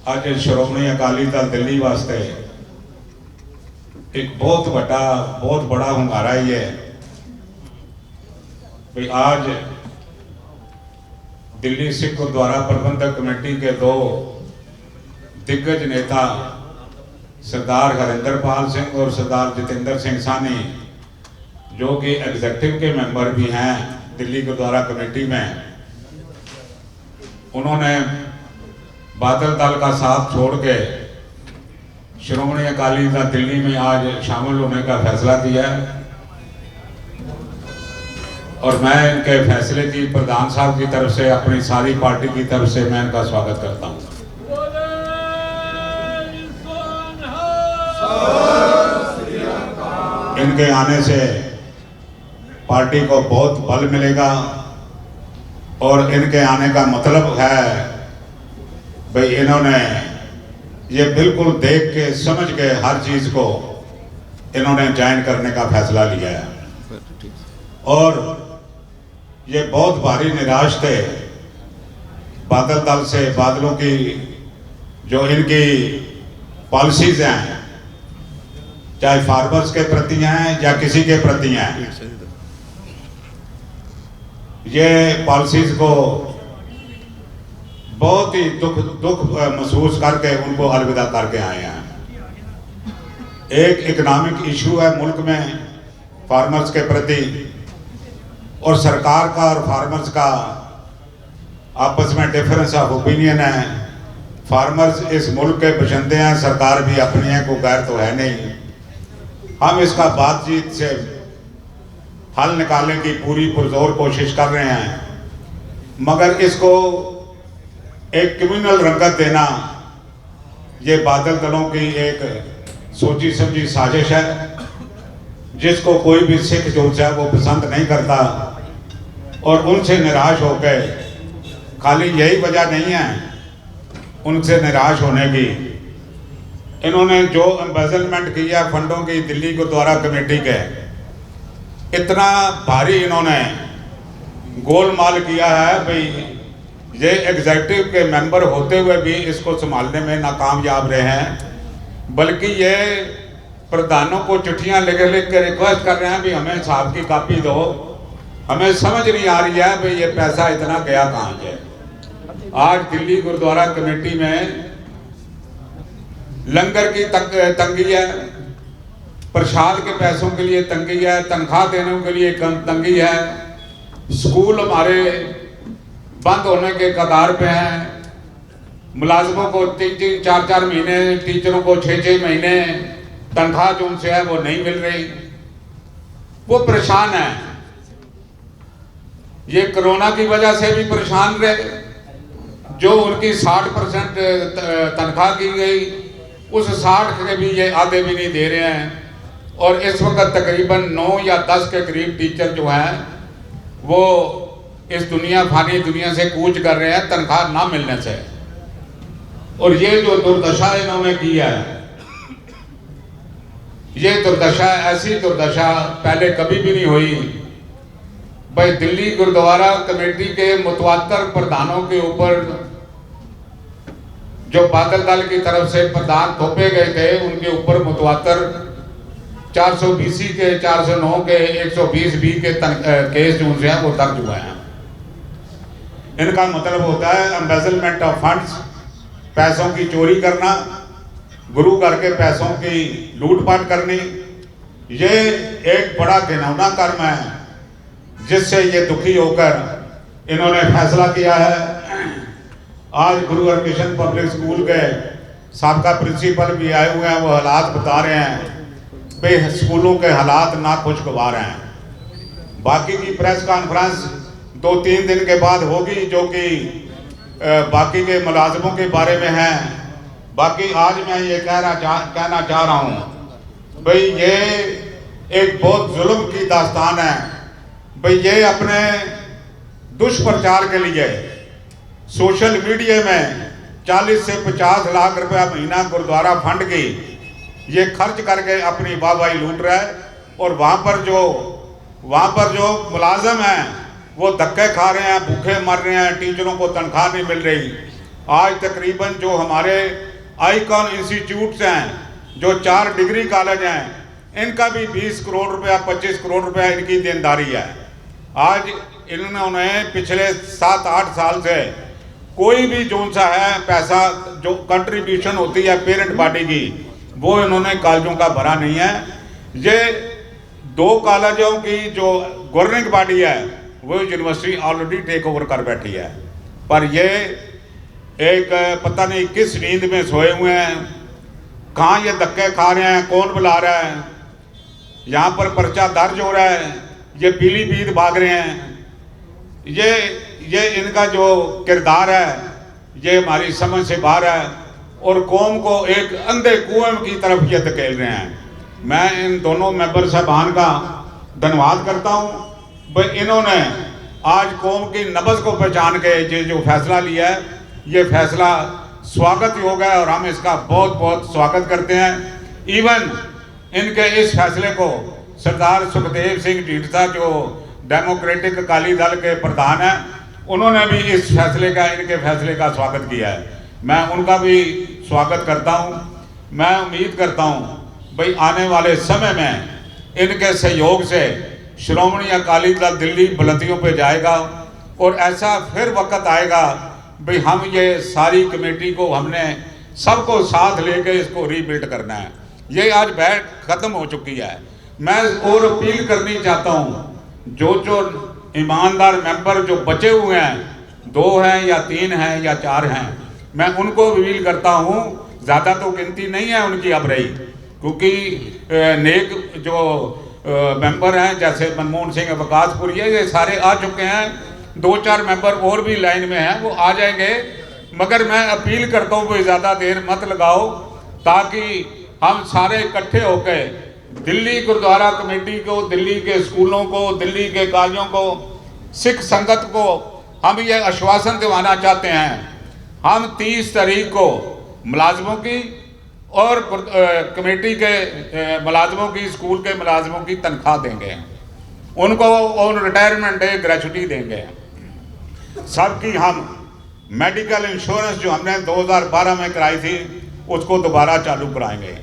अज श्रोमणी अकाली दल दिल्ली वास्ते एक बहुत बड़ा हुंगारा ही है भी आज दिल्ली सिख गुरुद्वारा प्रबंधक कमेटी के दो दिग्गज नेता सरदार हरिंदरपाल सिंह और सरदार जितेंद्र सिंह सानी, जो कि एग्जीक्यूटिव के मेंबर भी हैं दिल्ली गुरुद्वारा कमेटी में, उन्होंने बादल दल का साथ छोड़ के श्रोमणी अकाली दल दिल्ली में आज शामिल होने का फैसला किया है। और मैं इनके फैसले की प्रधान साहब की तरफ से, अपनी सारी पार्टी की तरफ से मैं इनका स्वागत करता हूं। इनके आने से पार्टी को बहुत बल मिलेगा और इनके आने का मतलब है भाई इन्होंने ये बिल्कुल देख के समझ के हर चीज को इन्होंने ज्वाइन करने का फैसला लिया है। और ये बहुत भारी निराश थे बादल दल से, बादलों की जो इनकी पॉलिसीज हैं, चाहे फार्मर्स के प्रति हैं या किसी के प्रति हैं, ये पॉलिसीज को बहुत ही दुख महसूस करके उनको अलविदा करके आए हैं। एक इकोनॉमिक इशू है मुल्क में फार्मर्स के प्रति, और सरकार का और फार्मर्स का आपस में डिफरेंस ऑफ ओपिनियन है। फार्मर्स इस मुल्क के बशिंदे हैं, सरकार भी अपनी है, कोई गैर तो है नहीं। हम इसका बातचीत से हल निकालने की पूरी पुरजोर कोशिश कर रहे हैं, मगर इसको एक क्रिमिनल रंगत देना ये बादल दलों की एक सोची समझी साजिश है, जिसको कोई भी सिख जो है वो पसंद नहीं करता। और उनसे निराश होकर, खाली यही वजह नहीं है उनसे निराश होने की, इन्होंने जो एम्बेजलमेंट किया फंडों की दिल्ली गुरुद्वारा कमेटी के, इतना भारी इन्होंने गोलमाल किया है भाई ये एग्जीक्यूटिव के मेंबर होते हुए भी इसको संभालने में नाकामयाब रहे हैं। बल्कि ये प्रधानों को चिट्ठियां लिख के रिक्वेस्ट कर रहे हैं भी हमें हिसाब की कॉपी दो, हमें समझ नहीं आ रही है भाई ये पैसा इतना गया कहाँ है। आज दिल्ली गुरुद्वारा कमेटी में लंगर की तंगी है, प्रसाद के पैसों के लिए तंगी है, तनख्वाह देने के लिए तंगी है, स्कूल हमारे बंद होने के कगार पे हैं, मुलाजमों को 3-3, 4-4 महीने, टीचरों को 6-6 महीने तनख्वाह जो उनसे है वो नहीं मिल रही, वो परेशान है। ये कोरोना की वजह से भी परेशान रहे, जो उनकी 60% तनख्वाह की गई उस 60 के भी ये आधे भी नहीं दे रहे हैं। और इस वक्त तकरीबन 9 या 10 के करीब टीचर जो हैं वो इस फानी दुनिया से कूच कर रहे हैं तनख्वाह ना मिलने से। और ये जो दुर्दशा इन्होंने की है, ये दुर्दशा, ऐसी दुर्दशा पहले कभी भी नहीं हुई भाई। दिल्ली गुरुद्वारा कमेटी के मुतवातर प्रधानों के ऊपर जो बादल दल की तरफ से प्रधान थोपे गए थे, उनके ऊपर मुतवातर 420 के, 409 के, 120B के केस जो हैं वो दर्ज हुए हैं। इनका मतलब होता है एम्बेजलमेंट ऑफ फंड्स, पैसों की चोरी करना, गुरु करके पैसों की लूटपाट करनी। ये एक बड़ा घिनौना कर्म है जिससे ये दुखी होकर इन्होंने फैसला किया है। आज गुरु हरकृष्ण पब्लिक स्कूल के साबका प्रिंसिपल भी आए हुए हैं, वो हालात बता रहे हैं भाई स्कूलों के हालात नाखुशगवार हैं। बाकी की प्रेस कॉन्फ्रेंस 2-3 दिन के बाद होगी जो कि बाकी के मुलाजमों के बारे में है। बाकी आज मैं ये कहना चाह रहा हूँ भाई ये एक बहुत जुल्म की दास्तान है भाई। ये अपने दुष्प्रचार के लिए सोशल मीडिया में 40 से 50 लाख रुपया महीना गुरुद्वारा फंड की ये खर्च करके अपनी वाहवाही लूट रहा है। और वहाँ पर जो मुलाजम हैं वो धक्के खा रहे हैं, भूखे मर रहे हैं, टीचरों को तनख्वाह नहीं मिल रही। आज तकरीबन जो हमारे आइकॉन इंस्टीट्यूट्स हैं, जो 4 डिग्री कॉलेज हैं, इनका भी 20 करोड़ रुपया 25 करोड़ रुपया इनकी देनदारी है। आज इन्होंने पिछले 7-8 साल से कोई भी जो सा है पैसा जो कंट्रीब्यूशन होती है पेरेंट बॉडी की, वो इन्होंने कॉलेजों का भरा नहीं है। ये 2 कॉलेजों की जो गवर्निंग बॉडी है वो यूनिवर्सिटी ऑलरेडी टेक ओवर कर बैठी है, पर ये एक पता नहीं किस नींद में सोए हुए हैं, कहाँ ये धक्के खा रहे हैं, कौन बुला रहा है, यहाँ पर पर्चा दर्ज हो रहा है, ये पीलीभीत भाग रहे हैं। ये इनका जो किरदार है ये हमारी समझ से बाहर है और कौम को एक अंधे कुएं की तरफ ये धकेल रहे हैं। मैं इन दोनों मेंबर साहबान का धन्यवाद करता हूँ भाई, इन्होंने आज कौम की नब्ज़ को पहचान के ये जो फैसला लिया है, ये फैसला स्वागत योग्य है और हम इसका बहुत बहुत स्वागत करते हैं। इवन इनके इस फैसले को सरदार सुखदेव सिंह ढींडसा जो डेमोक्रेटिक अकाली दल के प्रधान हैं, उन्होंने भी इस फैसले का, इनके फैसले का स्वागत किया है। मैं उनका भी स्वागत करता हूं। मैं उम्मीद करता हूं भाई आने वाले समय में इनके सहयोग से श्रोमणी अकाली दल दिल्ली बुलंदियों पे जाएगा और ऐसा फिर वक्त आएगा भाई हम ये सारी कमेटी को हमने सबको साथ लेके इसको रीबिल्ड करना है। ये आज बैठ खत्म हो चुकी है। मैं और अपील करनी चाहता हूँ, जो ईमानदार मेंबर जो बचे हुए हैं, 2 हैं या 3 हैं या 4 हैं, मैं उनको अपील करता हूँ, ज़्यादा तो गिनती नहीं है उनकी अब रही, क्योंकि नेक जो मेंबर हैं जैसे मनमोहन सिंह विकासपुरी है, ये सारे आ चुके हैं। 2-4 मेंबर और भी लाइन में हैं, वो आ जाएंगे। मगर मैं अपील करता हूँ कोई ज़्यादा देर मत लगाओ, ताकि हम सारे इकट्ठे होकर दिल्ली गुरुद्वारा कमेटी को, दिल्ली के स्कूलों को, दिल्ली के कॉलेजों को, सिख संगत को हम ये आश्वासन दिलाना चाहते हैं, हम 30 तारीख को मुलाजमों की और कमेटी के मुलाजमों की, स्कूल के मुलाजमों की तनख्वाह देंगे, उनको ऑन रिटायरमेंट डे ग्रेचुटी देंगे। सबकी हम मेडिकल इंश्योरेंस जो हमने 2012 में कराई थी उसको दोबारा चालू कराएंगे।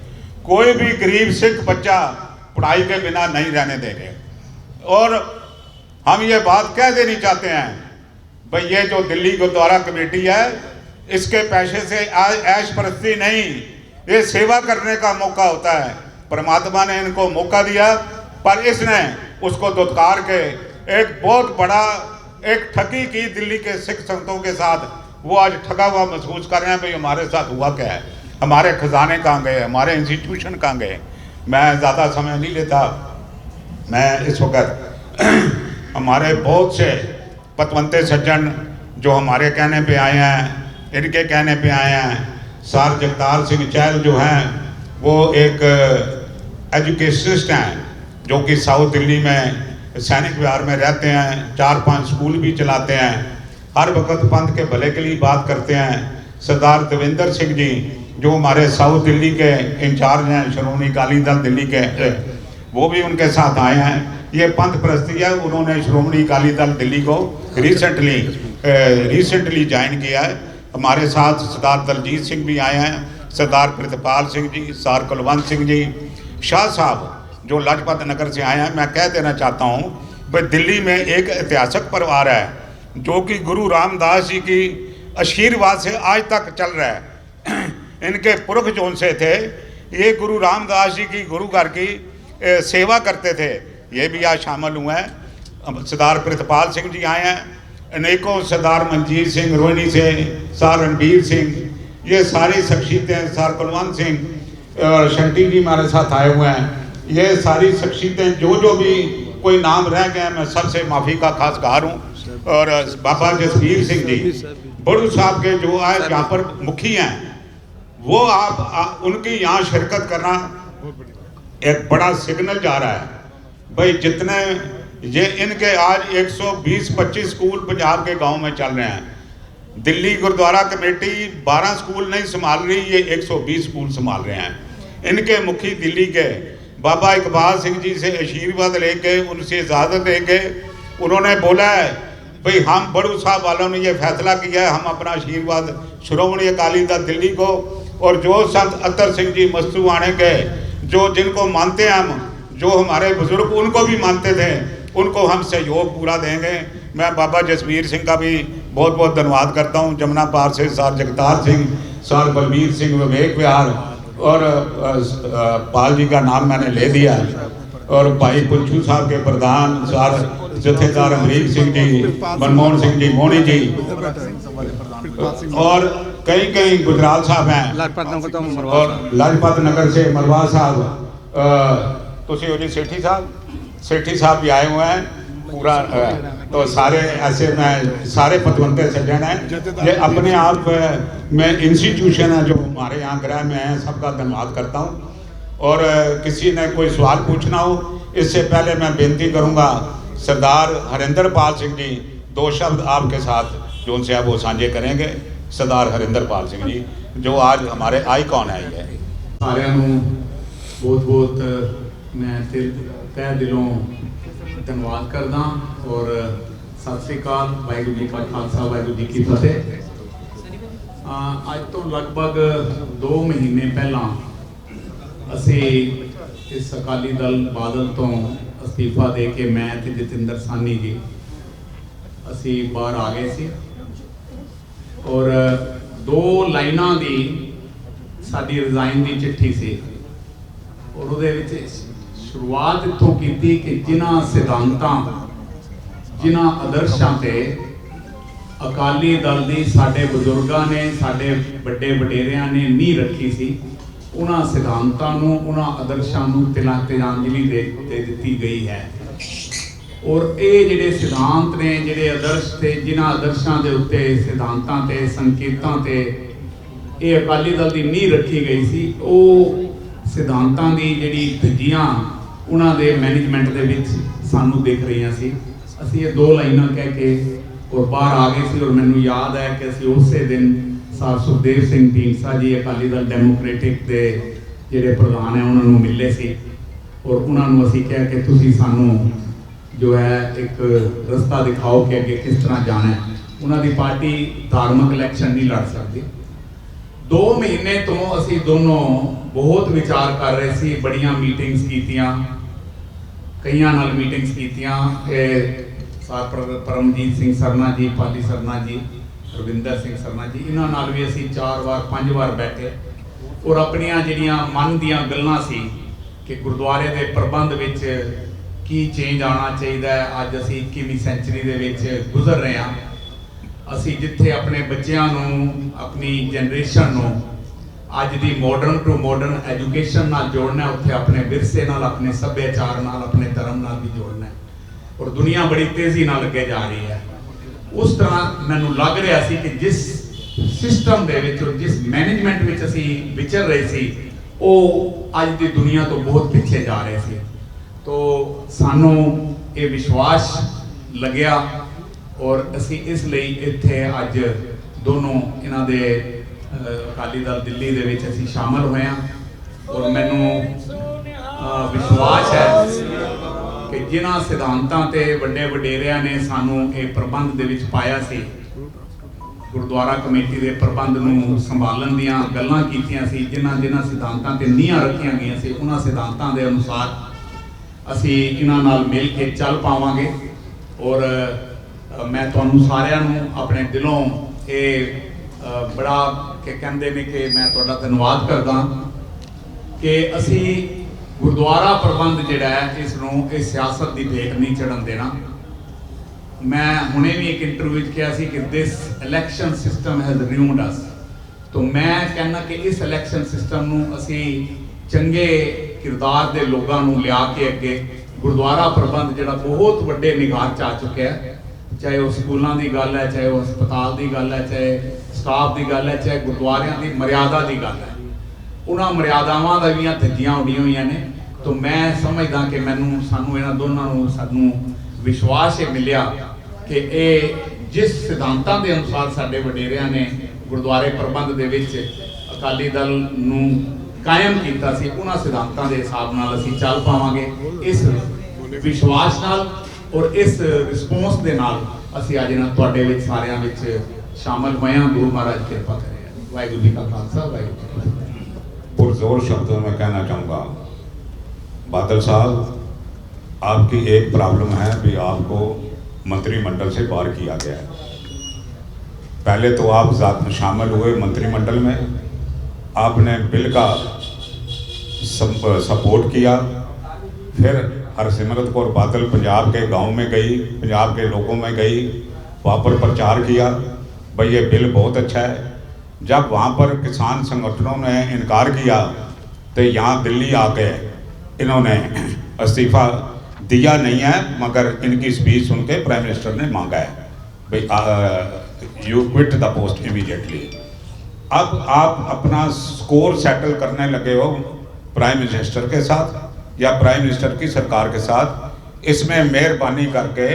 कोई भी गरीब सिख बच्चा पढ़ाई के बिना नहीं रहने देंगे। और हम ये बात कह देनी चाहते हैं भाई, ये जो दिल्ली गुरुद्वारा कमेटी है, इसके पैसे से ऐश परस्ती नहीं, ये सेवा करने का मौका होता है। परमात्मा ने इनको मौका दिया, पर इसने उसको दुत्कार के एक बहुत बड़ा एक ठगी की दिल्ली के सिख संगतों के साथ। वो आज ठगा हुआ महसूस कर रहे हैं भाई हमारे साथ हुआ क्या है, हमारे खजाने कहाँ गए, हमारे इंस्टीट्यूशन कहाँ गए। मैं ज़्यादा समय नहीं लेता। मैं इस वक्त हमारे बहुत से पतवंते सज्जन जो हमारे कहने पे आए हैं, इनके कहने पे आए हैं। सर जगतार सिंह चहल जो हैं वो एक एजुकेशनिस्ट हैं, जो कि साउथ दिल्ली में सैनिक विहार में रहते हैं, 4-5 स्कूल भी चलाते हैं, हर वक्त पंथ के भले के लिए बात करते हैं। सरदार देवेंद्र सिंह जी जो हमारे साउथ दिल्ली के इंचार्ज हैं श्रोमणी अकाली दल दिल्ली के, वो भी उनके साथ आए हैं। ये पंथ प्रस्ती है, उन्होंने श्रोमणी अकाली दल दिल्ली को रिसेंटली ज्वाइन किया है। हमारे साथ सरदार दलजीत सिंह भी आए हैं, सरदार प्रितपाल सिंह जी, सर कुलवंत सिंह जी, शाह साहब जो लाजपत नगर से आए हैं। मैं कह देना चाहता हूँ भाई दिल्ली में एक ऐतिहासिक परिवार है जो कि गुरु रामदास जी की आशीर्वाद से आज तक चल रहा है। इनके पुरख जोन से थे, ये गुरु रामदास जी की गुरु घर की सेवा करते थे, ये भी आज शामिल हुए हैं। सरदार प्रितपाल सिंह जी आए हैं, अनेकों सरदार मंजीत सिंह रोहिणी से, सर रणबीर सिंह, ये सारी शख्सियतें, सर कुलवंत सिंह और शंटी जी हमारे साथ आए हुए हैं। ये सारी शख्सियतें जो भी कोई नाम रह गए मैं सबसे माफ़ी का खासगार हूँ। और बाबा जसवीर सिंह जी बड़ू साहब के जो आज यहाँ पर मुखी हैं, वो आप उनकी यहाँ शिरकत करना एक बड़ा सिग्नल जा रहा है भाई। जितने ये इनके आज 120-25 स्कूल पंजाब के गांव में चल रहे हैं। दिल्ली गुरुद्वारा कमेटी 12 स्कूल नहीं संभाल रही, ये 120 स्कूल संभाल रहे हैं। इनके मुखी दिल्ली के बाबा इकबाल सिंह जी से आशीर्वाद लेके, उनसे इजाज़त लेके उन्होंने बोला है भाई हम बड़ू साहब वालों ने ये फैसला किया है, हम अपना आशीर्वाद श्रोमणी अकाली दल दिल्ली को और जो संत अतर सिंह जी मस्तू आने के जो जिनको मानते हैं हम, जो हमारे बुजुर्ग उनको भी मानते थे, उनको हम सहयोग पूरा देंगे। मैं बाबा जसवीर सिंह का भी बहुत बहुत धन्यवाद करता हूँ। जमुना पार से सर जगतार सिंह, सर बलबीर सिंह विवेक विहार और पाल जी का नाम मैंने ले दिया, और भाई पुंछू साहब के प्रधान सर जथेदार अमरीक सिंह जी, मनमोहन सिंह जी, मोनी जी, और कई गुजराल साहब हैं, और लाजपत नगर से मरवा साहब, सेठी साहब भी आए हुए हैं पूरा। तो सारे ऐसे मैं सारे पतवंते सज्जन हैं, ये अपने आप में इंस्टीट्यूशन है जो हमारे यहाँ गृह में है, सबका धन्यवाद करता हूँ। और किसी ने कोई सवाल पूछना हो, इससे पहले मैं बेनती करूँगा सरदार हरिंदर पाल सिंह जी 2 शब्द आपके साथ जो उनसे आप वो साझे करेंगे। सरदार हरिंदर पाल सिंह जी जो आज हमारे आईकॉन है। ये सारे बहुत बहुत मैं तह दिलों धन्यवाद करदा और सत श्री अकाल, वाहिगुरू जी का खालसा, वाहिगुरू जी की फतेह। अज तो लगभग 2 महीने पहला असी इस अकाली दल बादल तो अस्तीफा दे के मैं ते जतिंदर सानी जी असी बाहर आ गए सी, और 2 लाइनां दी साडी रिजाइन दी चिट्ठी सी, और उहदे विच शुरुआत इत्थों की कि जिन्हां सिद्धांतां जिन्हां आदर्शां ते अकाली दल दी साडे बुजुर्गां ने साडे बड़े वडेरियां ने नींह रखी सी, उन्हां सिद्धांतां नूं उन्हां आदर्शां नूं तिलांजलि दे दित्ती गई है। और ये जिहड़े सिद्धांत ने, जिहड़े आदर्श थे, जिन्हां आदर्शां दे उत्ते सिद्धांतां ते संकेतां ते ये अकाली दल दी नींह रखी गई सी, वो सिद्धांतां दी जिहड़ी धज्जियां उन्हां दे मैनेजमेंट दे विच सानू दिख रही सी। असीं ये 2 लाइनां कह के और बाहर आ गए सी, और मैनूं याद है कि असीं उसे दिन सर सुखदेव सिंह ढींडसा जी अकाली दल डेमोक्रेटिक दे जिहड़े प्रधान है उन्हां नूं मिले सी, और उन्हां नूं असीं कहा कि तुसीं सानू जो है एक रस्ता दिखाओ कि अगे किस तरह जाना है। उन्हां दी पार्टी धार्मिक इलैक्शन नहीं लड़ सकती। 2 महीने तो असीं दोनों बहुत विचार कर रहे सी, बड़ियां मीटिंग्स कीतियां, कईयां नाल मीटिंग्स कीतियां, सर परमजीत सिंह सरना जी, पाली सरना जी, रविंदर सिंह सरना जी, इन्हां नाल भी असीं 4 वार 5 वार बैठे, और अपनियां जिहड़ियां मन दीयां गल्लां सी कि गुरुद्वारे दे प्रबंध विच की चेंज आना चाहिए। अज असीं 21वीं सैंचुरी दे विच गुजर रहे हां, असीं जिथे अपने बच्चों अपनी जनरेशन नूं अज दी मॉडर्न टू मॉडर्न एजुकेशन नाल जोड़ना, उत्थे अपने विरसे नाल, अपने सभ्याचार नाल, अपने धर्म नाल भी जोड़ना है। और दुनिया बड़ी तेजी नाल अगे जा रही है। उस तरह मैनूं लग रहा सी कि जिस सिस्टम दे विच और जिस मैनेजमेंट विच असीं विचर रहे सी, वो अज दी दुनिया तो बहुत पीछे जा रहे सी। तो सानू ये विश्वास लग्या, और असीं इसलिए इत्थे अज दोनों इन्हां दे अकाली दल दिल्ली दे विच असीं शामिल होए हां। और मैनूं विश्वास है कि जिन्हां सिद्धांतां ते वड्डे वडेरियां ने सानू ये प्रबंध दे विच पाया सी, गुरुद्वारा कमेटी दे प्रबंध नूं संभालण दीयां गल्लां कीतियां सी, जिन्हां सिद्धांतां ते नीहां रखीआं गईआं सी, उन्हां सिद्धांतां दे अनुसार असीं इन्हां नाल मिल के चल पावांगे। और मैं तुहानूं सारिआं नूं अपने दिलों ये बड़ा कि कहते हैं कि मैं तुहाडा धन्यवाद करदा कि असीं गुरुद्वारा प्रबंध जिहड़ा है इसनूं इस सियासत की भेट नहीं चढ़न देना। मैं हुणे भी एक इंटरव्यू कहा सी कि this election system has ruined us. तो मैं कहना कि इस इलैक्शन सिस्टम नूं असीं चंगे किरदार दे लोगां नूं लिया के अगे गुरुद्वारा प्रबंध जिहड़ा बहुत वड्डे निगाह च आ चुका है, चाहे वो स्कूलों की गल है, चाहे वो हस्पताल की गल है, चाहे स्टाफ की गल है, चाहे गुरुद्वारियां की मर्यादा की गल है, उन्हां मर्यादावां दा भी धज्जियां उड़ियां हुई ने। तो मैं समझदा कि मैनूं सानूं इन्हां दोनों नूं सानूं विश्वास ये मिलिया कि ये जिस सिद्धांतां दे अनुसार साडे वडेरियां ने गुरुद्वारे प्रबंध दे विच अकाली दल नूं कायम कीता सी, उन्हां सिद्धांतां दे हिसाब नाल असीं चल पावांगे। इस विश्वास नाल और इस रिस्पोंस दे नाल ਅਸੀਂ ਅੱਜ ਇਹਨਾਂ ਤੁਹਾਡੇ ਵਿੱਚ ਸਾਰਿਆਂ ਵਿੱਚ ਸ਼ਾਮਲ ਹੋਏ ਹਾਂ। ਗੁਰੂ ਮਹਾਰਾਜ ਕਿਰਪਾ ਕਰੇ। ਵਾਹਿਗੁਰੂ ਜੀ ਕਾ ਖਾਲਸਾ, ਵਾਹਿਗੁਰੂ जी की फतेह। पुरजोर शब्दों में कहना चाहूँगा, बादल साहब आपकी एक प्रॉब्लम है भी, आपको मंत्रिमंडल से बाहर किया गया है। पहले तो आप ज़ात में शामिल हुए मंत्रिमंडल में, आपने बिल का सपोर्ट किया, फिर हरसिमरत कौर बादल पंजाब के गांव में गई, पंजाब के लोगों में गई, वहाँ पर प्रचार किया भाई ये बिल बहुत अच्छा है। जब वहाँ पर किसान संगठनों ने इनकार किया तो यहाँ दिल्ली आके इन्होंने इस्तीफ़ा दिया नहीं है, मगर इनकी स्पीच सुन के प्राइम मिनिस्टर ने मांगा है भाई you quit the post immediately. अब आप अपना स्कोर सेटल करने लगे हो प्राइम मिनिस्टर के साथ या प्राइम मिनिस्टर की सरकार के साथ। इसमें मेहरबानी करके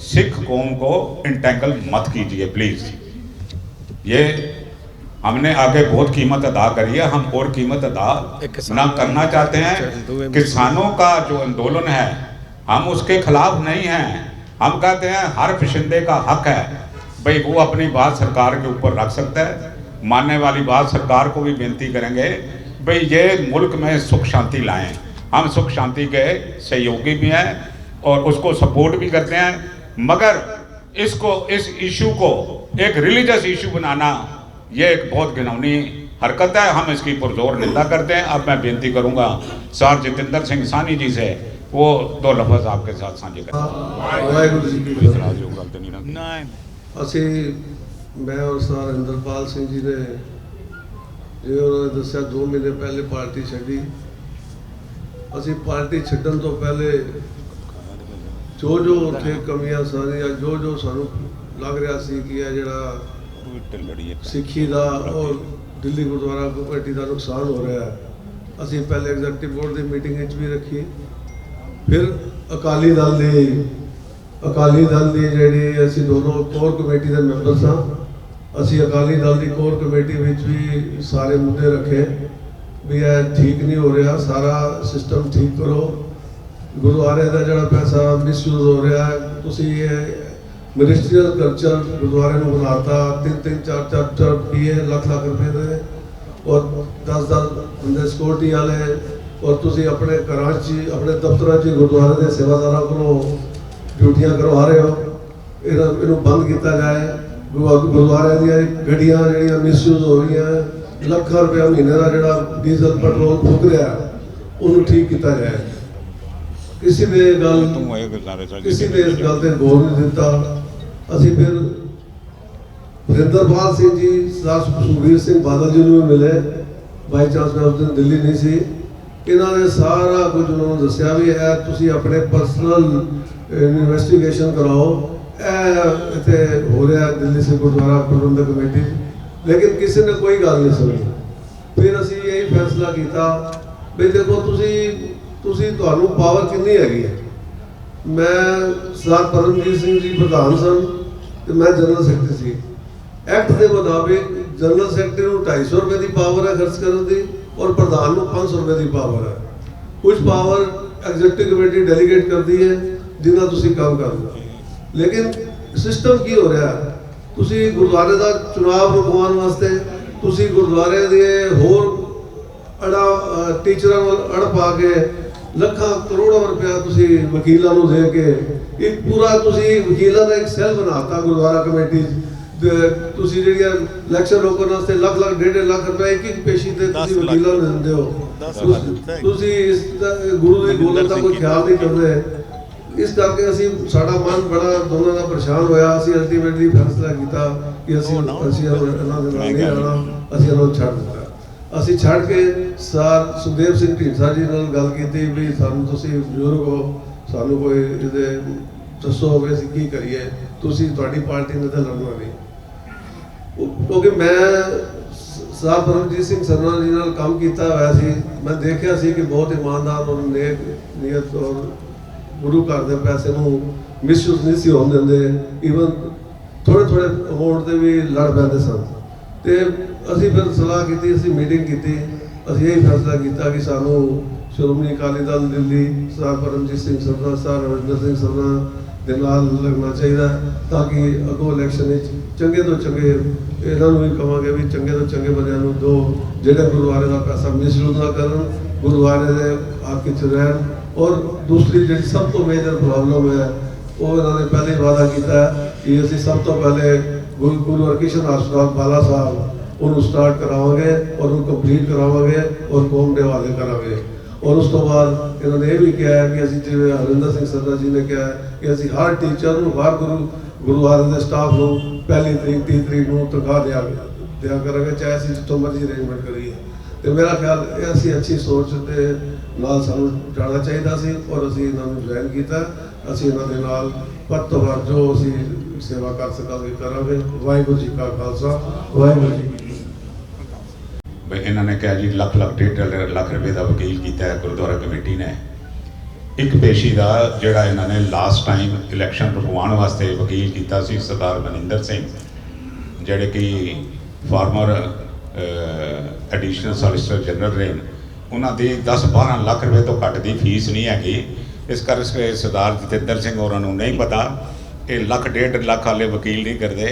सिख कौम को इंटेंगल मत कीजिए प्लीज़। ये हमने आगे बहुत कीमत अदा करी है, हम और कीमत अदा ना करना चाहते हैं। किसानों का जो आंदोलन है हम उसके खिलाफ नहीं हैं। हम कहते हैं हर पिछंदे का हक है भाई वो अपनी बात सरकार के ऊपर रख सकता है। मानने वाली बात सरकार को भी बेनती करेंगे भाई ये मुल्क में सुख शांति लाएं। हम सुख शांति के सहयोगी भी हैं और उसको सपोर्ट भी करते हैं, मगर इस इशू को एक रिलीजियस इशू बनाना ये एक बहुत घिनौनी हरकत है। हम इसकी पुरजोर निंदा करते हैं। अब मैं बेनती करूंगा सर जितेंद्र सिंह सानी जी से वो दो लफ्ज़ आपके साथ साझे करें। वाहिगुरू जी की फतेह। ਅਸੀਂ मैं और सर इंद्रपाल सिंह जी ने जो उन्होंने दस्या 2 महीने पहले पार्टी छड्डी। ਅਸੀਂ पार्टी छड्डण तो पहले जो ਉੱਥੇ ਕਮੀਆਂ ਸਾਰੀਆਂ जो ਸਾਨੂੰ ਲੱਗ ਰਿਹਾ ਸੀ ਕਿ ਇਹ ਜਿਹੜਾ ਸਿੱਖੀ ਦਾ ਔਰ ਦਿੱਲੀ ਗੁਰਦੁਆਰਾ ਕਮੇਟੀ ਦਾ ਨੁਕਸਾਨ ਹੋ ਰਿਹਾ ਹੈ, ਅਸੀਂ ਪਹਿਲੇ ਐਗਜ਼ੈਕਟਿਵ ਬੋਰਡ ਦੀ ਮੀਟਿੰਗ ਵਿੱਚ ਵੀ ਰੱਖੀ। ਫਿਰ ਅਕਾਲੀ ਦਲ ਦੀ ਜਿਹੜੀ ਅਸੀਂ ਦੋਨੋਂ ਕੋਰ ਕਮੇਟੀ ਦੇ ਮੈਂਬਰ ਸਾਂ, ਅਸੀਂ ਅਕਾਲੀ ਦਲ ਦੀ ਕੋਰ ਕਮੇਟੀ ਵਿੱਚ ਵੀ ਸਾਰੇ ਮੁੱਦੇ ਰੱਖੇ ਵੀ ਇਹ ਠੀਕ ਨਹੀਂ ਹੋ ਰਿਹਾ, ਸਾਰਾ ਸਿਸਟਮ ਠੀਕ ਕਰੋ। ਗੁਰਦੁਆਰੇ ਦਾ ਜਿਹੜਾ ਪੈਸਾ ਮਿਸਯੂਜ਼ ਹੋ ਰਿਹਾ ਹੈ, ਤੁਸੀਂ ਇਹ ਮਿਨਿਸਟਰੀਅਲ ਕਲਚਰ ਗੁਰਦੁਆਰੇ ਨੂੰ ਬਣਾਤਾ 3-3 4-4 ਰੁਪਏ ਲੱਖ ਰੁਪਏ ਦੇ ਔਰ 10 ਬੰਦੇ ਸਿਕਿਉਰਿਟੀ ਵਾਲੇ, ਔਰ ਤੁਸੀਂ ਆਪਣੇ ਘਰਾਂ 'ਚ ਆਪਣੇ ਦਫ਼ਤਰਾਂ 'ਚ ਗੁਰਦੁਆਰੇ ਦੇ ਸੇਵਾਦਾਰਾਂ ਕੋਲੋਂ ਡਿਊਟੀਆਂ ਕਰਵਾ ਰਹੇ ਹੋ। ਇਹਨੂੰ ਬੰਦ ਕੀਤਾ ਜਾਏ। ਗੁਰਦੁਆਰੇ ਦੀਆਂ ਗੱਡੀਆਂ ਜਿਹੜੀਆਂ ਮਿਸਯੂਜ਼ ਹੋ ਰਹੀਆਂ, ਲੱਖਾਂ ਰੁਪਏ ਮਹੀਨੇ ਦਾ ਜਿਹੜਾ ਡੀਜ਼ਲ ਪੈਟਰੋਲ ਫੂਕ ਰਿਹਾ ਉਹਨੂੰ ਠੀਕ ਕੀਤਾ ਜਾਏ। ਕਿਸੇ ਨੇ ਇਸ ਗੱਲ ਤੇ ਗੌਰ ਨਹੀਂ ਦਿੱਤਾ। ਅਸੀਂ ਫਿਰ ਵਰਿੰਦਰਪਾਲ ਸਿੰਘ ਜੀ, ਸਰਦਾਰ ਸੁਖਬੀਰ ਸਿੰਘ ਬਾਦਲ ਜੀ ਨੂੰ ਮਿਲੇ। ਬਾਈ ਚਾਂਸ ਮੈਂ ਉਸ ਦਿਨ ਦਿੱਲੀ ਨਹੀਂ ਸੀ। ਇਹਨਾਂ ਨੇ ਸਾਰਾ ਕੁਝ ਉਹਨਾਂ ਨੂੰ ਦੱਸਿਆ ਵੀ ਇਹ ਤੁਸੀਂ ਆਪਣੇ ਪਰਸਨਲ ਇਨਵੈਸਟੀਗੇਸ਼ਨ ਕਰਾਓ, ਇਹ ਇੱਥੇ ਹੋ ਰਿਹਾ ਦਿੱਲੀ ਸੇ ਗੁਰਦੁਆਰਾ ਪ੍ਰਬੰਧਕ ਕਮੇਟੀ। ਲੇਕਿਨ ਕਿਸੇ ਨੇ ਕੋਈ ਗੱਲ ਨਹੀਂ ਸੁਣੀ। ਫਿਰ ਅਸੀਂ ਇਹ ਫੈਸਲਾ ਕੀਤਾ ਵੀ ਦੇਖੋ ਤੁਸੀਂ ਤੁਹਾਨੂੰ ਪਾਵਰ ਕਿੰਨੀ ਹੈਗੀ ਹੈ। ਮੈਂ ਸਰਦਾਰ ਪਰਮਜੀਤ ਸਿੰਘ ਜੀ ਪ੍ਰਧਾਨ ਸਨ ਤੇ ਮੈਂ ਜਨਰਲ ਸੈਕਟਰੀ ਸੀ। ਐਕਟ ਦੇ ਮੁਤਾਬਿਕ ਜਨਰਲ ਸੈਕਟਰੀ ਨੂੰ 250 ਰੁਪਏ ਦੀ ਪਾਵਰ ਹੈ ਖਰਚ ਕਰਨ ਦੀ ਔਰ ਪ੍ਰਧਾਨ ਨੂੰ 500 ਰੁਪਏ ਦੀ ਪਾਵਰ ਹੈ। ਕੁਝ ਪਾਵਰ ਐਗਜ਼ੈਕਟਿਵ ਕਮੇਟੀ ਡੈਲੀਗੇਟ ਕਰਦੀ ਹੈ ਜਿੰਨਾ ਤੁਸੀਂ ਕੰਮ ਕਰਨਾ। ਲੇਕਿਨ ਸਿਸਟਮ ਕੀ ਹੋ ਰਿਹਾ, ਤੁਸੀਂ ਗੁਰਦੁਆਰੇ ਦਾ ਚੁਣਾਵ ਰੁਕਵਾਉਣ ਵਾਸਤੇ ਤੁਸੀਂ ਗੁਰਦੁਆਰੇ ਦੇ ਹੋਰ ਟੀਚਰਾਂ ਵੱਲ ਅੜ ਪਾ ਕੇ ਲੱਖਾਂ ਕਰੋੜਾਂ ਰੁਪਇਆ ਤੁਸੀਂ ਵਕੀਲਾਂ ਨੂੰ ਦੇ ਕੇ ਇੱਕ ਪੂਰਾ ਤੁਸੀਂ ਵਕੀਲਾਂ ਦਾ ਇੱਕ ਸੈੱਲ ਬਣਾਤਾ ਗੁਰਦੁਆਰਾ ਕਮੇਟੀ। ਤੁਸੀਂ ਜਿਹੜੀਆਂ ਲੈਕਚਰ ਰੋਕਣ ਵਾਸਤੇ ਲੱਖ 1.5 ਲੱਖ ਰੁਪਏ ਇੱਕ ਪੇਸ਼ੀ ਤੇ ਤੁਸੀਂ ਵਕੀਲਾਂ ਨੂੰ ਦਿੰਦੇ ਹੋ। ਤੁਸੀਂ ਇਸ ਗੁਰੂ ਦੀ ਗੋਲਕ ਦਾ ਕੋਈ ਖਿਆਲ ਨਹੀਂ ਕਰਦੇ। ਇਸ ਕਰਕੇ ਅਸੀਂ ਸਾਡਾ ਮਨ ਬੜਾ ਦੋਨਾਂ ਦਾ ਪਰੇਸ਼ਾਨ ਹੋਇਆ। ਅਸੀਂ ਅਲਟੀਮੇਟਲੀ ਫੈਸਲਾ ਕੀਤਾ ਕਿ ਅਸੀਂ ਇਹਨਾਂ ਦੇ ਨਾਲ ਨਹੀਂ ਰਹਿਣਾ, ਅਸੀਂ ਇਹਨਾਂ ਨੂੰ ਛੱਡ ਦਿੱਤਾ। ਅਸੀਂ ਛੱਡ ਕੇ ਸਰ ਸੁਖਦੇਵ ਸਿੰਘ ਢੀਂਡਸਾ ਜੀ ਨਾਲ ਗੱਲ ਕੀਤੀ ਵੀ ਸਾਨੂੰ ਤੁਸੀਂ ਬਜ਼ੁਰਗ ਹੋ, ਸਾਨੂੰ ਕੋਈ ਇਹਦੇ ਦੱਸੋ ਵੀ ਅਸੀਂ ਕੀ ਕਰੀਏ, ਤੁਸੀਂ ਤੁਹਾਡੀ ਪਾਰਟੀ ਨੇ ਤਾਂ ਲੜਨਾ ਨਹੀਂ। ਕਿਉਂਕਿ ਮੈਂ ਸਰਦਾਰ ਪਰਮਜੀਤ ਸਿੰਘ ਸਰਨਾ ਜੀ ਨਾਲ ਕੰਮ ਕੀਤਾ ਹੋਇਆ ਸੀ। ਮੈਂ ਦੇਖਿਆ ਸੀ ਕਿ ਬਹੁਤ ਇਮਾਨਦਾਰ ਔਰ ਨੇਕ ਨੀਅਤ ਔਰ ਗੁਰੂ ਘਰ ਦੇ ਪੈਸੇ ਨੂੰ ਮਿਸਯੂਜ਼ ਨਹੀਂ ਸੀ ਹੋਣ ਦਿੰਦੇ। ਈਵਨ ਥੋੜੇ ਅਮਾਊਂਟ ਤੇ ਵੀ ਲੜ ਪੈਂਦੇ ਸਨ। ਤੇ ਅਸੀਂ ਫਿਰ ਸਲਾਹ ਕੀਤੀ, ਅਸੀਂ ਮੀਟਿੰਗ ਕੀਤੀ। ਅਸੀਂ ਇਹ ਫੈਸਲਾ ਕੀਤਾ ਕਿ ਸਾਨੂੰ ਸ਼੍ਰੋਮਣੀ ਅਕਾਲੀ ਦਲ ਦਿੱਲੀ ਸਰਦਾਰ ਪਰਮਜੀਤ ਸਿੰਘ ਸਰਨਾ, ਸਰਦਾਰ ਰਵਿੰਦਰ ਸਿੰਘ ਸਰਨਾ ਦੇ ਨਾਲ ਲੱਗਣਾ ਚਾਹੀਦਾ ਤਾਂ ਕਿ ਅੱਗੋਂ ਇਲੈਕਸ਼ਨ ਵਿੱਚ ਚੰਗੇ ਤੋਂ ਚੰਗੇ ਇਹਨਾਂ ਨੂੰ ਵੀ ਕਹਾਂਗੇ ਵੀ ਚੰਗੇ ਤੋਂ ਚੰਗੇ ਬੰਦਿਆਂ ਨੂੰ ਦੋ ਜਿਹੜੇ ਗੁਰਦੁਆਰੇ ਦਾ ਪੈਸਾ ਮਿਸਯੂਜ਼ ਨਾ ਕਰਨ, ਗੁਰਦੁਆਰੇ ਦੇ ਹੱਕ 'ਚ ਰਹਿਣ। ਔਰ ਦੂਸਰੀ ਜਿਹੜੀ ਸਭ ਤੋਂ ਮੇਜਰ ਪ੍ਰੋਬਲਮ ਹੈ ਉਹ ਇਹਨਾਂ ਨੇ ਪਹਿਲੇ ਵਾਅਦਾ ਕੀਤਾ ਕਿ ਅਸੀਂ ਸਭ ਤੋਂ ਪਹਿਲੇ ਗੁਰੂ ਹਰਕ੍ਰਿਸ਼ਨ ਹਸਪਤਾਲ ਬਾਲਾ ਸਾਹਿਬ ਉਹਨੂੰ ਸਟਾਰਟ ਕਰਾਵਾਂਗੇ ਔਰ ਉਹਨੂੰ ਕੰਪਲੀਟ ਕਰਾਵਾਂਗੇ ਔਰ ਕੌਮ ਦੇ ਹਵਾਲੇ ਕਰਾਂਗੇ। ਔਰ ਉਸ ਤੋਂ ਬਾਅਦ ਇਹਨਾਂ ਨੇ ਇਹ ਵੀ ਕਿਹਾ ਕਿ ਅਸੀਂ ਜਿਵੇਂ ਹਰਿੰਦਰ ਸਿੰਘ ਸਰਦਾਰ ਜੀ ਨੇ ਕਿਹਾ ਕਿ ਅਸੀਂ ਹਰ ਟੀਚਰ ਨੂੰ ਹਰ ਗੁਰਦੁਆਰੇ ਦੇ ਸਟਾਫ ਨੂੰ ਪਹਿਲੀ ਤਰੀਕ 30 ਤਰੀਕ ਨੂੰ ਤਨਖਾਹ ਦਿਆ ਕਰਾਂਗੇ, ਚਾਹੇ ਅਸੀਂ ਜਿੱਥੋਂ ਮਰਜ਼ੀ ਅਰੇਂਜਮੈਂਟ ਕਰੀਏ। ਤੇ ਮੇਰਾ ਖਿਆਲ ਇਹ ਅਸੀਂ ਅੱਛੀ ਸੋਚ ਦੇ ਨਾਲ ਸਾਨੂੰ ਜਾਣਾ ਚਾਹੀਦਾ ਸੀ ਔਰ ਅਸੀਂ ਇਹਨਾਂ ਨੂੰ ਜੁਆਇਨ ਕੀਤਾ। ਅਸੀਂ ਇਹਨਾਂ ਦੇ ਨਾਲ ਵੱਧ ਤੋਂ ਵੱਧ ਜੋ ਅਸੀਂ ਸੇਵਾ ਕਰ ਸਕਾਂਗੇ ਕਰਾਂਗੇ। ਵਾਹਿਗੁਰੂ ਜੀ ਕਾ ਖਾਲਸਾ, ਵਾਹਿਗੁਰੂ ਜੀ ਕੀ ਫਤਿਹ। ਬਈ ਇਹਨਾਂ ਨੇ ਕਿਹਾ ਜੀ ਲੱਖ 1.5 ਲੱਖ ਰੁਪਏ ਦਾ ਵਕੀਲ ਕੀਤਾ ਹੈ ਗੁਰਦੁਆਰਾ ਕਮੇਟੀ ਨੇ। ਇੱਕ ਪੇਸ਼ੀ ਦਾ ਜਿਹੜਾ ਇਹਨਾਂ ਨੇ ਲਾਸਟ ਟਾਈਮ ਇਲੈਕਸ਼ਨ ਰੁਕਵਾਉਣ ਵਾਸਤੇ ਵਕੀਲ ਕੀਤਾ ਸੀ ਸਰਦਾਰ ਮਨਿੰਦਰ ਸਿੰਘ, ਜਿਹੜੇ ਕਿ ਫਾਰਮਰ ਐਡੀਸ਼ਨਲ ਸੋਲਿਸਿਟਰ ਜਨਰਲ ਰਹੇ। ਉਹਨਾਂ ਦੀ 10-12 ਲੱਖ ਰੁਪਏ ਤੋਂ ਘੱਟ ਦੀ ਫੀਸ ਨਹੀਂ ਹੈਗੀ। ਇਸ ਕਰਕੇ ਸਰਦਾਰ ਜਤਿੰਦਰ ਸਿੰਘ ਹੋਰਾਂ ਨੂੰ ਨਹੀਂ ਪਤਾ ਇਹ 1.5 ਲੱਖ ਵਾਲੇ ਵਕੀਲ ਨਹੀਂ ਕਰਦੇ,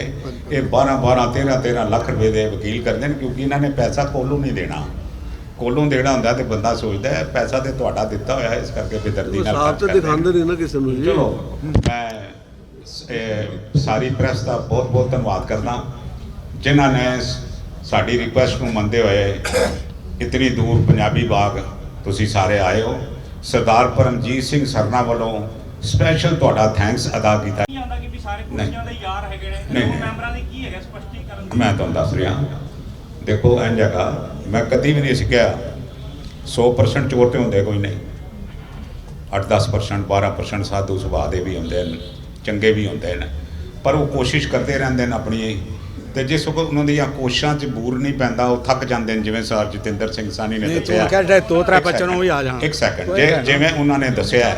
ਇਹ 12-12 13-13 ਲੱਖ ਰੁਪਏ ਦੇ ਵਕੀਲ ਕਰਦੇ ਨੇ, ਕਿਉਂਕਿ ਇਹਨਾਂ ਨੇ ਪੈਸਾ ਕੋਲੋਂ ਨਹੀਂ ਦੇਣਾ। ਕੋਲੋਂ ਦੇਣਾ ਹੁੰਦਾ ਤੇ ਬੰਦਾ ਸੋਚਦਾ ਹੈ ਪੈਸਾ ਤੇ ਤੁਹਾਡਾ ਦਿੱਤਾ ਹੋਇਆ ਹੈ, ਇਸ ਕਰਕੇ ਬੇਦਰਦੀ ਨਾਲ ਆਪ ਤਾਂ ਦਿਖਾਉਂਦੇ ਨਹੀਂ ਨਾ ਕਿਸੇ ਨੂੰ। ਚਲੋ ਮੈਂ ਸਾਰੀ ਪ੍ਰੈਸ ਦਾ ਬਹੁਤ ਬਹੁਤ ਧੰਨਵਾਦ ਕਰਦਾ ਜਿਨ੍ਹਾਂ ਨੇ ਸਾਡੀ ਰਿਕੁਐਸਟ ਨੂੰ ਮੰਨਦੇ ਹੋਏ ਇਤਨੀ ਦੂਰ ਪੰਜਾਬੀ ਬਾਗ ਤੁਸੀਂ ਸਾਰੇ ਆਏ ਹੋ। ਸਰਦਾਰ ਪਰਮਜੀਤ ਸਿੰਘ ਸਰਨਾ ਵੱਲੋਂ ਸਪੈਸ਼ਲ ਤੁਹਾਡਾ ਥੈਂਕਸ ਅਦਾ ਕੀਤਾ। ਮੈਂ ਤੁਹਾਨੂੰ ਦੱਸ ਰਿਹਾ, ਦੇਖੋ ਇੰਝ ਜਗ੍ਹਾ ਮੈਂ ਕਦੀ ਵੀ ਨਹੀਂ ਸਿੱਖਿਆ 100% ਚੋਰ ਤੇ ਹੁੰਦੇ ਕੋਈ ਨਹੀਂ, 8-10% 12% ਸਾਧੂ ਸੁਭਾਅ ਦੇ ਵੀ ਹੁੰਦੇ ਨੇ, ਚੰਗੇ ਵੀ ਹੁੰਦੇ ਨੇ, ਪਰ ਉਹ ਕੋਸ਼ਿਸ਼ ਕਰਦੇ ਰਹਿੰਦੇ ਨੇ ਆਪਣੀ। ਤੇ ਜਿਸ ਵਕਤ ਉਹਨਾਂ ਦੀਆਂ ਕੋਸ਼ਿਸ਼ਾਂ 'ਚ ਬੂਰ ਨਹੀਂ ਪੈਂਦਾ ਉਹ ਥੱਕ ਜਾਂਦੇ ਨੇ। ਜਿਵੇਂ ਸਰ ਜਤਿੰਦਰ ਸਿੰਘ ਸਾਨੀ ਨੇ ਦੱਸਿਆ, ਇੱਕ ਸੈਕਿੰਡ, ਜਿਵੇਂ ਉਹਨਾਂ ਨੇ ਦੱਸਿਆ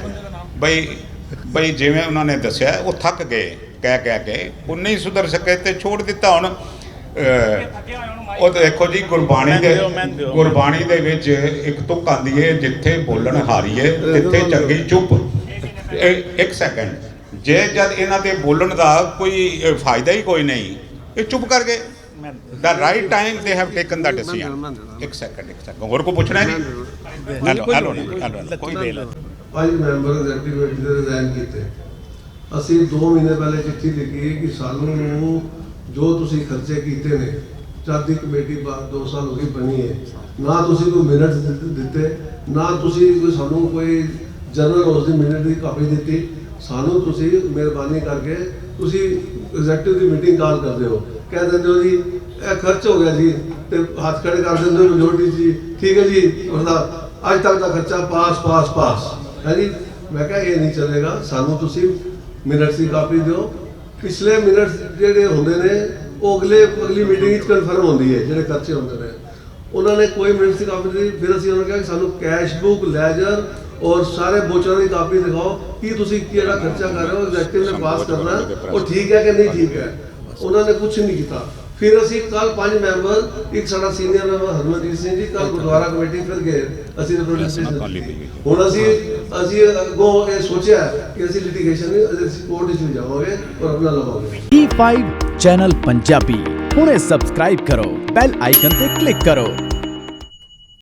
ਬਈ ਜਿਵੇਂ ਉਹਨਾਂ ਨੇ ਦੱਸਿਆ ਉਹ ਥੱਕ ਗਏ ਕਹਿ ਕੇ, ਉਹ ਨਹੀਂ ਸੁਧਰ ਸਕੇ ਤੇ ਛੋੜ ਦਿੱਤਾ। ਹੁਣ ਉਹ ਦੇਖੋ ਜੀ ਗੁਰਬਾਣੀ ਦੇ ਵਿੱਚ ਇੱਕ ਤੁਕ ਆਉਂਦੀ ਹੈ, ਜਿੱਥੇ ਬੋਲਣ ਹਾਰੀਏ ਤਿੱਥੇ ਚੰਗੀ ਚੁੱਪ। ਇੱਕ ਸੈਕਿੰਡ, ਜੇ ਜਦ ਇਹਨਾਂ ਦੇ ਬੋਲਣ ਦਾ ਕੋਈ ਫਾਇਦਾ ਹੀ ਕੋਈ ਨਹੀਂ, ਇਹ ਚੁੱਪ ਕਰ ਗਏ। The right time they have taken that decision. ਇੱਕ ਸੈਕਿੰਡ ਹੋਰ ਕੋ ਪੁੱਛਣਾ ਜੀ? ਹੈਲੋ ਕੋਈ ਬੇਲ 5 ਮੈਂਬਰ ਐਗਜ਼ੈਕਟਿਵ ਕਮੇਟੀ ਦੇ ਰਿਜ਼ਾਈਨ ਕੀਤੇ। ਅਸੀਂ 2 ਮਹੀਨੇ ਪਹਿਲੇ ਚਿੱਠੀ ਲਿਖੀ ਕਿ ਸਾਨੂੰ ਜੋ ਤੁਸੀਂ ਖਰਚੇ ਕੀਤੇ ਨੇ, ਜਦ ਦੀ ਕਮੇਟੀ 2 ਸਾਲ ਹੋ ਗਏ ਬਣੀ ਹੈ, ਨਾ ਤੁਸੀਂ ਕੋਈ ਮਿੰਟ ਦਿੱਤੇ, ਨਾ ਤੁਸੀਂ ਸਾਨੂੰ ਕੋਈ ਜਨਰਲ ਉਸ ਦੀ ਮਿੰਟ ਦੀ ਕਾਪੀ ਦਿੱਤੀ। ਸਾਨੂੰ ਤੁਸੀਂ ਮਿਹਰਬਾਨੀ ਕਰਕੇ ਤੁਸੀਂ ਐਗਜ਼ੈਕਟਿਵ ਦੀ ਮੀਟਿੰਗ ਕਾਲ ਕਰਦੇ ਹੋ, ਕਹਿ ਦਿੰਦੇ ਹੋ ਜੀ ਇਹ ਖਰਚ ਹੋ ਗਿਆ ਜੀ, ਤੇ ਹੱਥ ਖੜੇ ਕਰ ਦਿੰਦੇ ਹੋ ਮੈਜੋਰਟੀ ਜੀ, ਠੀਕ ਹੈ ਜੀ ਉਹਦਾ ਅੱਜ ਤੱਕ ਦਾ ਖਰਚਾ ਪਾਸ ਹੈ ਜੀ। ਮੈਂ ਕਿਹਾ ਇਹ ਨਹੀਂ ਚੱਲੇਗਾ, ਸਾਨੂੰ ਤੁਸੀਂ ਮਿੰਟਸ ਦੀ ਕਾਪੀ ਦਿਓ। ਪਿਛਲੇ ਮਿੰਟਸ ਜਿਹੜੇ ਹੁੰਦੇ ਨੇ ਉਹ ਅਗਲੀ ਮੀਟਿੰਗ ਵਿੱਚ ਕਨਫਰਮ ਹੁੰਦੀ ਹੈ, ਜਿਹੜੇ ਖਰਚੇ ਹੁੰਦੇ ਨੇ। ਉਹਨਾਂ ਨੇ ਕੋਈ ਮਿੰਟਸ ਦੀ ਕਾਪੀ ਨਹੀਂ। ਫਿਰ ਅਸੀਂ ਉਹਨਾਂ ਨੂੰ ਕਿਹਾ ਕਿ ਸਾਨੂੰ ਕੈਸ਼ ਬੁੱਕ, ਲੈਜਰ ਔਰ ਸਾਰੇ ਬੋਚਰਾਂ ਦੀ ਕਾਪੀ ਦਿਖਾਓ ਕਿ ਤੁਸੀਂ ਕਿਹੜਾ ਖਰਚਾ ਕਰ ਰਹੇ ਹੋ, ਐਗਜ਼ੈਕਟਿਵ ਨੇ ਪਾਸ ਕਰਨਾ ਉਹ ਠੀਕ ਹੈ ਕਿ ਨਹੀਂ ਠੀਕ ਹੈ। ਉਹਨਾਂ ਨੇ ਕੁਝ ਨਹੀਂ ਕੀਤਾ। ਫਿਰ ਅਸੀਂ ਕੱਲ 5 ਮੈਂਬਰ, ਇੱਕ ਸਾਡਾ ਸੀਨੀਅਰ ਮੈਂਬਰ ਹਰਮਨਜੀਤ ਸਿੰਘ ਜੀ, ਕੱਲ ਗੁਰਦੁਆਰਾ ਕਮੇਟੀ ਫਿਰ ਗਏ ਅਸੀਂ ਹੁਣ ਅਸੀਂ ਅੱਗੋਂ ਇਹ ਸੋਚਿਆ ਕਿ ਅਸੀਂ ਲਿਟੀਗੇਸ਼ਨ ਅਸੀਂ ਕੋਰਟ ਵਿੱਚ ਵੀ ਜਾਵਾਂਗੇ ਔਰ ਆਪਣਾ ਲਵਾਂਗੇ। E5 ਚੈਨਲ ਪੰਜਾਬੀ ਹੁਣੇ ਸਬਸਕ੍ਰਾਈਬ ਕਰੋ, ਬੈਲ ਆਈਕਨ ਤੇ ਕਲਿੱਕ ਕਰੋ।